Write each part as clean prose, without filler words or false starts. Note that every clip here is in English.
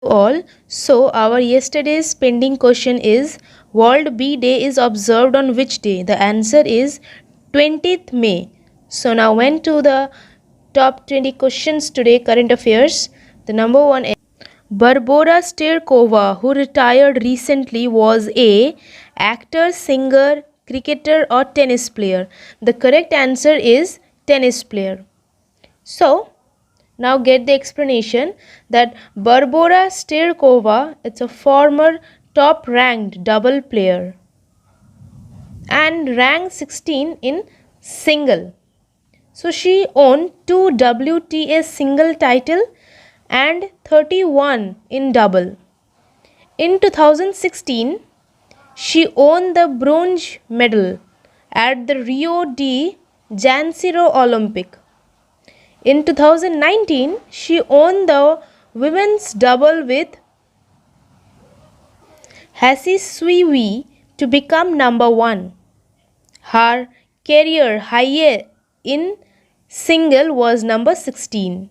All. So our yesterday's pending question is World Bee Day is observed on which day? The answer is 20th May. So now went to the top 20 questions today, current affairs. The number one is Barbora Sterkova, who retired recently, was a actor, singer, cricketer or tennis player. The correct answer is tennis player. So now get the explanation that Barbora Sterkova, it's a former top ranked double player and ranked 16 in single. So she won 2 WTA single title and 31 in double. In 2016, she won the bronze medal at the Rio de Janeiro Olympic. In 2019, she won the women's double with Hasi Sui to become number 1. Her career high in single was number 16.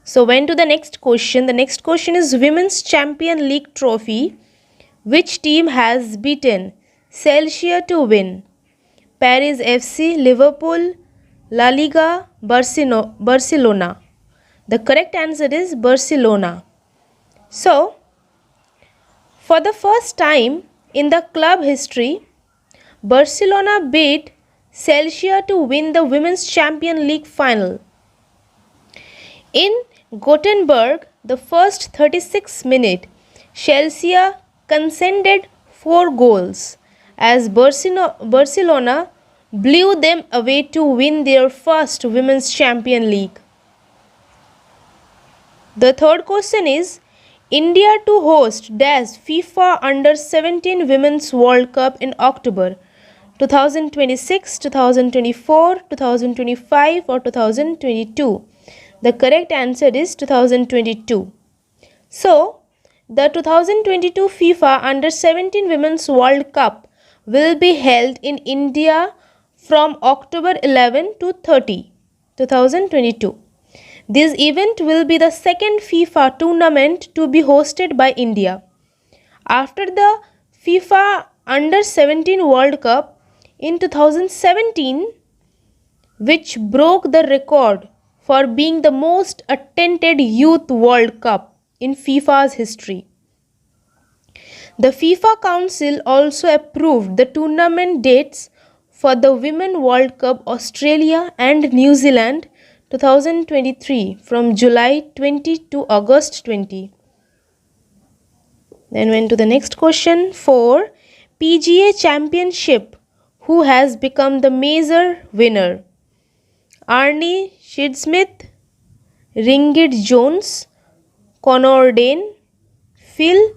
So went to the next question. The next question is Women's Champion League trophy. Which team has beaten Chelsea to win? Paris FC, Liverpool, La Liga, Barcelona. The correct answer is Barcelona. So, for the first time in the club history, Barcelona beat Chelsea to win the Women's Champion League final. In Gothenburg, the first 36 minutes, Chelsea conceded 4 goals as Barcelona blew them away to win their first Women's Champion League. The third question is India to host FIFA Under 17 Women's World Cup in October 2026, 2024, 2025 or 2022. The correct answer is 2022. So, the 2022 FIFA Under 17 Women's World Cup will be held in India from October 11 to 30, 2022. This event will be the second FIFA tournament to be hosted by India. After the FIFA Under 17 World Cup in 2017, which broke the record for being the most attended youth World Cup in FIFA's history. The FIFA Council also approved the tournament dates for the Women World Cup Australia and New Zealand 2023 from July 20 to August 20. Then went to the next question. For PGA Championship, who has become the major winner? Arnie Shidsmith, Ringit Jones, Connor Dane, Phil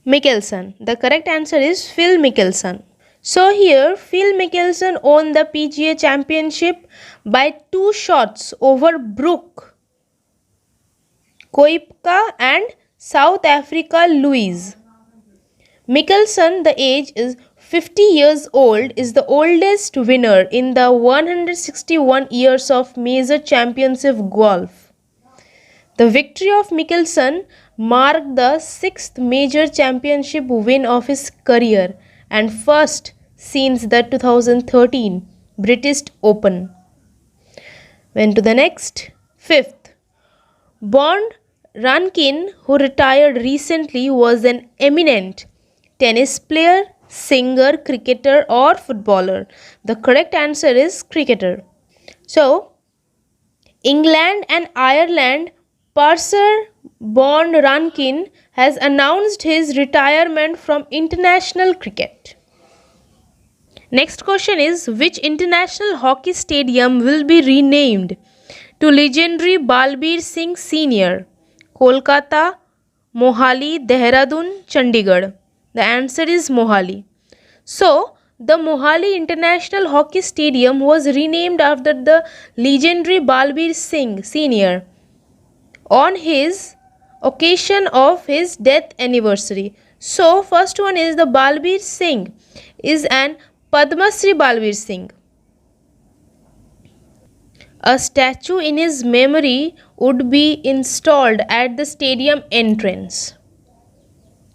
Mickelson. The correct answer is Phil Mickelson. So here Phil Mickelson won the PGA Championship by 2 shots over Brooke Koepka and South Africa Louise. Mickelson, the age is 50 years old, is the oldest winner in the 161 years of major championship golf. The victory of Mickelson marked the 6th major championship win of his career and first since the 2013 British Open. Went to the next. 5th. Bond Rankin, who retired recently, was an eminent tennis player, singer, cricketer or footballer. The correct answer is cricketer. So, England and Ireland purser Bond Rankin has announced his retirement from international cricket. Next question is which international hockey stadium will be renamed to legendary Balbir Singh Senior? Kolkata, Mohali, Dehradun, Chandigarh. The answer is Mohali. So, the Mohali International Hockey Stadium was renamed after the legendary Balbir Singh Senior on his occasion of his death anniversary. So, first one is the Balbir Singh is an Padma Shri Balbir Singh. A statue in his memory would be installed at the stadium entrance.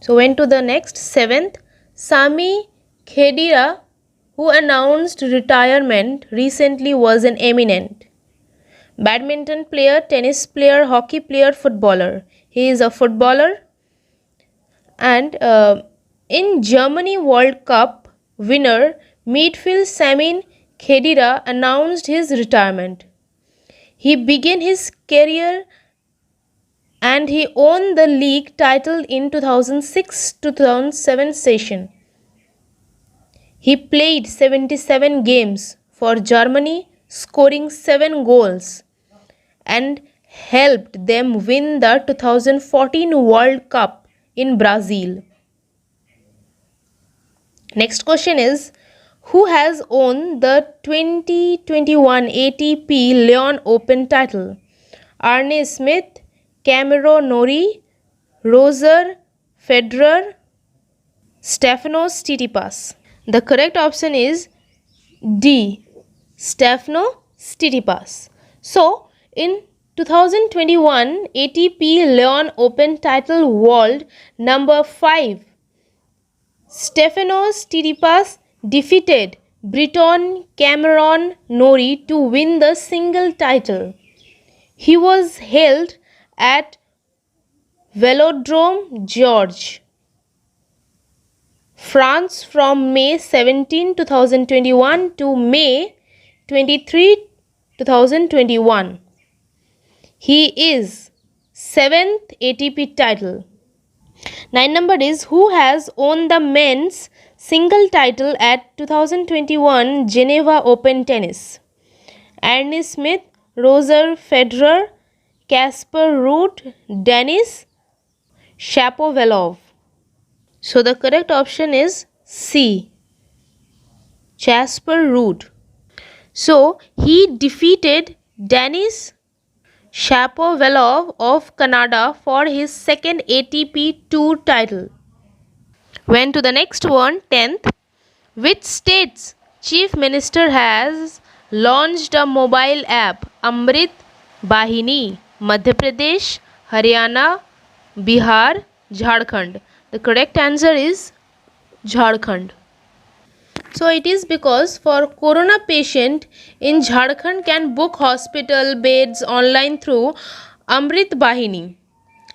So went to the next, seventh. Sami Khedira, who announced retirement recently, was an eminent badminton player, tennis player, hockey player, footballer. He is a footballer. And in Germany World Cup winner midfield Sami Khedira announced his retirement. He began his career and he won the league title in 2006-2007 session. He played 77 games for Germany, scoring 7 goals and helped them win the 2014 World Cup in Brazil. Next question is, who has won the 2021 ATP Lyon Open title? Arne Smith, Cameron Norrie, Roger Federer, Stefanos Tsitsipas. The correct option is D. Stefanos Tsitsipas. So, in 2021 ATP Lyon Open title world number 5, Stefanos Tsitsipas defeated Briton Cameron Norrie to win the single title. He was held at Velodrome Georges, France from May 17, 2021 to May 23, 2021. He is 7th ATP title. 9 number is, who has won the men's single title at 2021 Geneva Open Tennis? Arne Smith, Roger Federer, Casper Ruud, Denis Shapovalov. So the correct option is C. Casper Ruud. So he defeated Denis Shapovalov of Canada for his second ATP Tour title. Went to the next one, 10th. Which state's chief minister has launched a mobile app, Amrit Bahini? Madhya Pradesh, Haryana, Bihar, Jharkhand. The correct answer is Jharkhand. So it is because for corona patient in Jharkhand can book hospital beds online through Amrit Bahini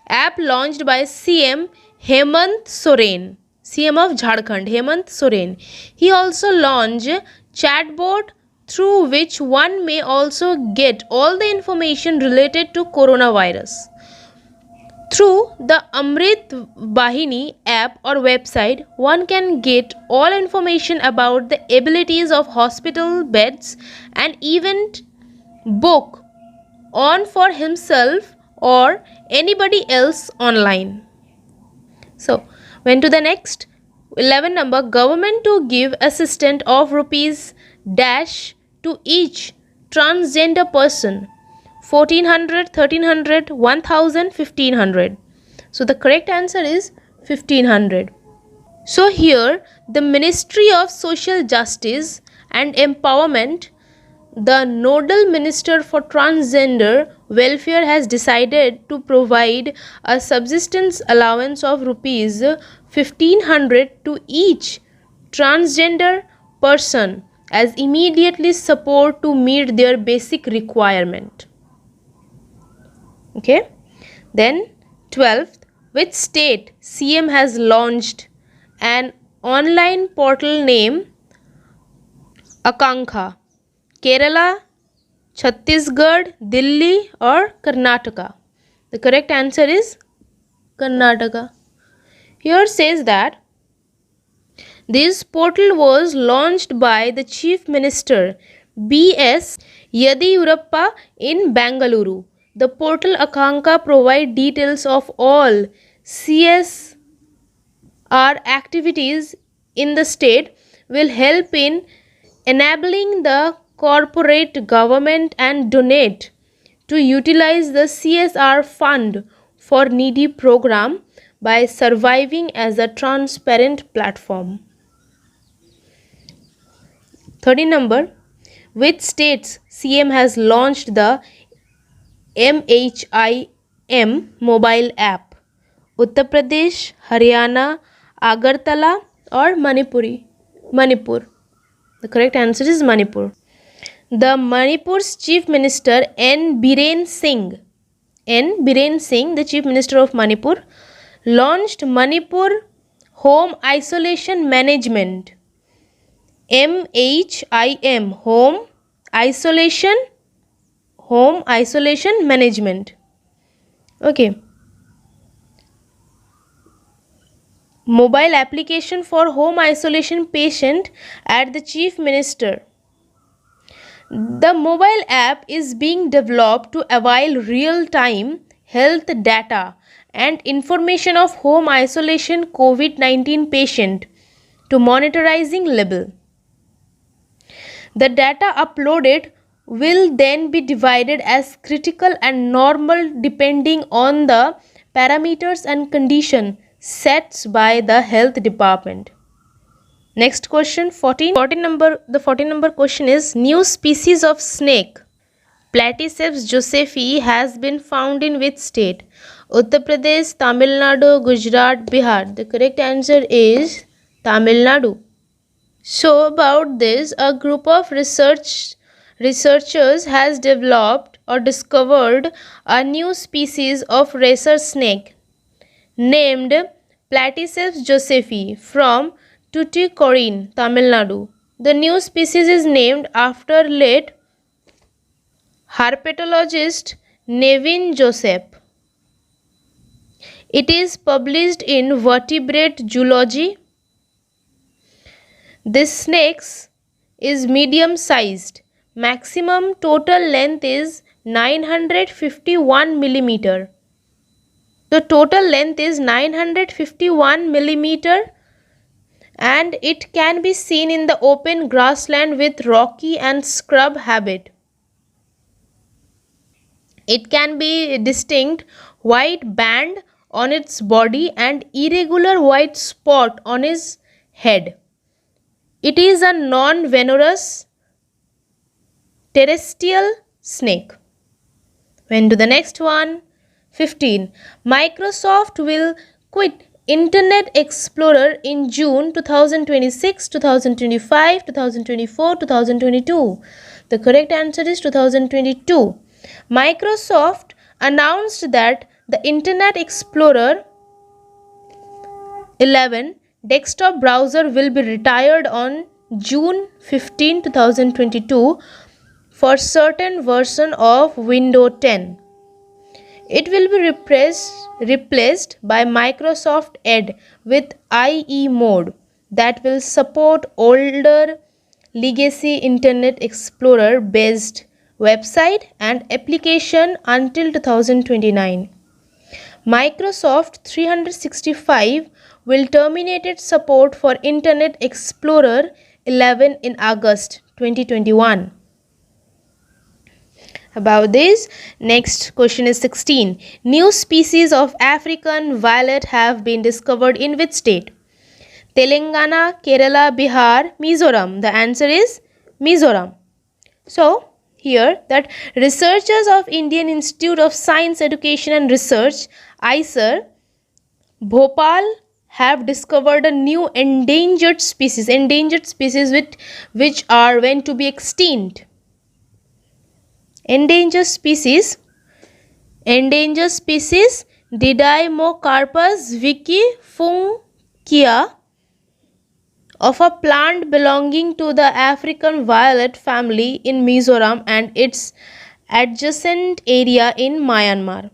app launched by CM Hemant Soren, CM of Jharkhand, Hemant Soren. He also launched chatbot through which one may also get all the information related to coronavirus. Through the Amrit Bahini app or website, one can get all information about the abilities of hospital beds and even book on for himself or anybody else online. So, went to the next, 11 number, government to give assistance of rupees dash to each transgender person. 1400, 1300, 1000, 1500. So the correct answer is 1500. So here the Ministry of Social Justice and Empowerment, the nodal minister for transgender welfare, has decided to provide a subsistence allowance of rupees 1500 to each transgender person as immediately support to meet their basic requirement. Okay, then 12th, which state CM has launched an online portal named Akanksha? Kerala, Chhattisgarh, Delhi or Karnataka? The correct answer is Karnataka. Here says that this portal was launched by the Chief Minister B.S. Yediyurappa in Bengaluru. The portal Akanksha provides details of all CSR activities in the state, will help in enabling the corporate government and donate to utilize the CSR fund for needy program by surviving as a transparent platform. 13 number, Which states CM has launched the MHIM mobile app? Uttar Pradesh, Haryana, Agartala or Manipur. The correct answer is Manipur. The Manipur's Chief Minister N. Biren Singh, the Chief Minister of Manipur, launched Manipur Home Isolation Management. MHIM, Home Isolation Management. Okay. Mobile application for home isolation patient at the Chief Minister. The mobile app is being developed to avail real-time health data and information of home isolation COVID-19 patient to monitoring level. The data uploaded will then be divided as critical and normal depending on the parameters and condition set by the health department. Next question, 14 number question is, new species of snake Platyceps josephi has been found in which state? Uttar Pradesh, Tamil Nadu, Gujarat, Bihar. The correct answer is Tamil Nadu. So about this, a group of researchers has developed or discovered a new species of racer snake named Platyceps josephi from Tuticorin, Tamil Nadu. The new species is named after late herpetologist Nevin Joseph. It is published in Vertebrate Zoology. This snake is medium sized. Maximum total length is 951 millimeter. The total length is 951 millimeter and it can be seen in the open grassland with rocky and scrub habit. It can be distinct white band on its body and irregular white spot on its head. It is a non-venomous terrestrial snake. When to the next one, 15. Microsoft will quit Internet Explorer in June 2026, 2025, 2024, 2022. The correct answer is 2022. Microsoft announced that the Internet Explorer 11 desktop browser will be retired on June 15, 2022 for certain version of Windows 10. It will be replaced by Microsoft Edge with IE mode that will support older legacy Internet Explorer based website and application until 2029. Microsoft 365 will terminate its support for Internet Explorer 11 in August 2021. About this, next question is 16. New species of African violet have been discovered in which state? Telangana, Kerala, Bihar, Mizoram. The answer is Mizoram. So, here that researchers of Indian Institute of Science, Education and Research, ISER, Bhopal have discovered a new endangered species which are going to be extinct. Endangered species Didymocarpus vikifunkia of a plant belonging to the African violet family in Mizoram and its adjacent area in Myanmar.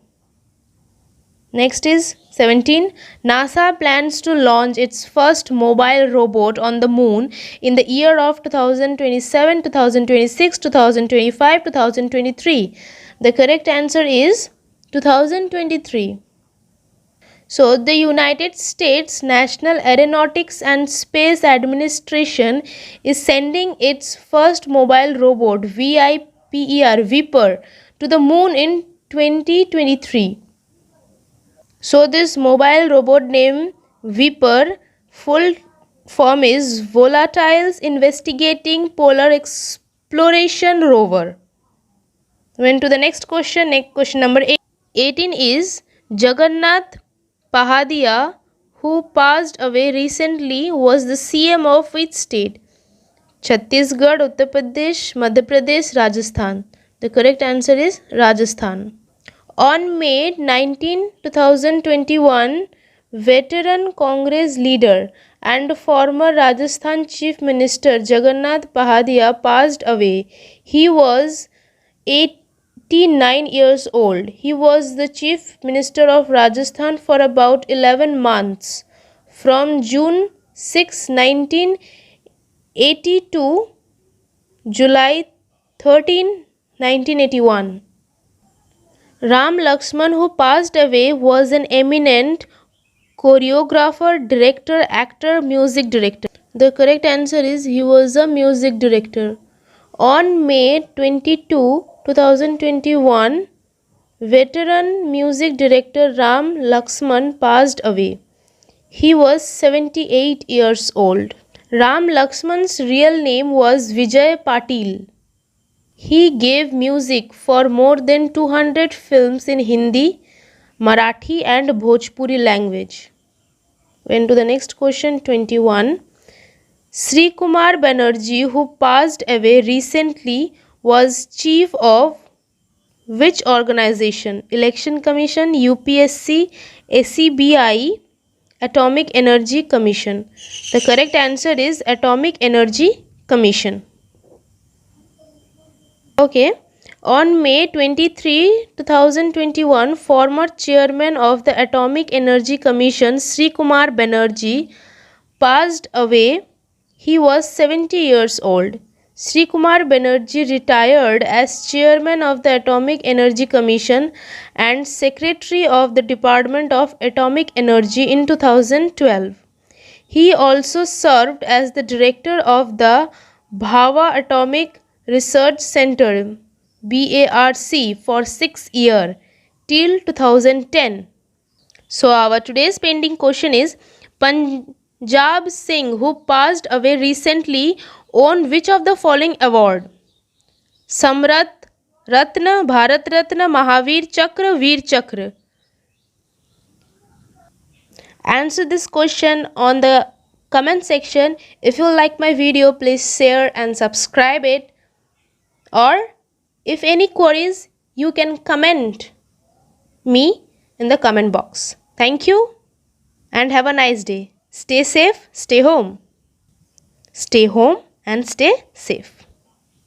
Next is 17. NASA plans to launch its first mobile robot on the moon in the year of 2027, 2026, 2025, 2023. The correct answer is 2023. So, the United States National Aeronautics and Space Administration is sending its first mobile robot Viper to the moon in 2023. So, this mobile robot named Viper, full form is Volatiles Investigating Polar exploration rover. Went to the next question. Next question number 18 is Jagannath Pahadia, who passed away recently, was the CM of which state? Chhattisgarh, Uttar Pradesh, Madhya Pradesh, Rajasthan. The correct answer is Rajasthan. On May 19, 2021, veteran Congress leader and former Rajasthan Chief Minister Jagannath Pahadia passed away. He was 89 years old. He was the Chief Minister of Rajasthan for about 11 months, from June 6, 1980 to July 13, 1981. Ram Lakshman, who passed away, was an eminent choreographer, director, actor, music director. The correct answer is he was a music director. On May 22, 2021, veteran music director Ram Lakshman passed away. He was 78 years old. Ram Lakshman's real name was Vijay Patil. He gave music for more than 200 films in Hindi, Marathi and Bhojpuri language. Went to the next question, 21. Sri Kumar Banerjee, who passed away recently, was chief of which organization? Election Commission, UPSC, ACBI, Atomic Energy Commission. The correct answer is Atomic Energy Commission. Okay. On May 23, 2021, former chairman of the Atomic Energy Commission, Sri Kumar Banerjee, passed away. He was 70 years old. Sri Kumar Banerjee retired as chairman of the Atomic Energy Commission and secretary of the Department of Atomic Energy in 2012. He also served as the director of the Bhava Atomic Research Center, BARC, for 6 years till 2010. So our today's pending question is Punjab Singh, who passed away recently, won which of the following award? Samrat Ratna, Bharat Ratna, Mahavir Chakra, Veer Chakra. Answer this question on the comment section. If you like my video, please share and subscribe it. Or if any queries, you can comment me in the comment box. Thank you and have a nice day. Stay safe, stay home. Stay home and stay safe.